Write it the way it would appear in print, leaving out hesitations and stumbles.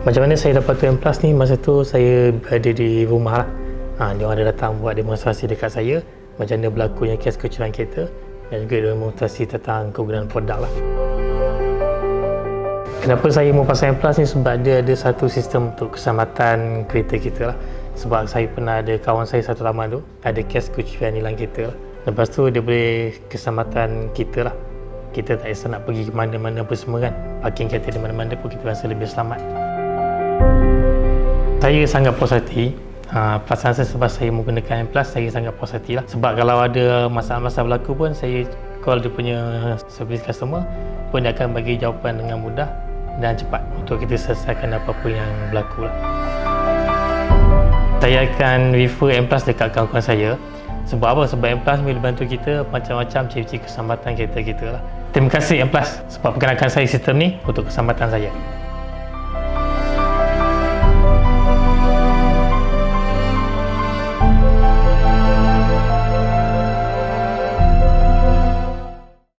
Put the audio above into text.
Macam mana saya dapat tu M+ ni, masa tu saya berada di rumah lah. Dia orang ada datang buat demonstrasi dekat saya macam mana berlakunya kes kecurangan kereta dan juga demonstrasi tentang kegunaan produk lah. Kenapa saya mau pasang M+ ni? Sebab dia ada satu sistem untuk keselamatan kereta kita lah. Sebab saya pernah ada kawan saya satu lama tu ada kes kecurangan hilang kereta lah. Lepas tu dia boleh keselamatan kita lah. Kita tak kisah nak pergi ke mana-mana apa semua kan. Parking kereta di mana-mana pun kita rasa lebih selamat. Saya sangat puas hati. Perasaan saya sebab saya menggunakan M+, saya sangat puas hati lah. Sebab kalau ada masalah-masalah berlaku pun, saya call dia punya service customer pun dia akan bagi jawapan dengan mudah dan cepat untuk kita selesaikan apa-apa yang berlaku lah. Saya akan refer M+ dekat kawan-kawan saya. Sebab apa? Sebab M+ boleh bantu kita macam-macam ciri-ciri keselamatan kereta kita lah. Terima kasih M+ sebab perkenalkan saya sistem ni untuk keselamatan saya.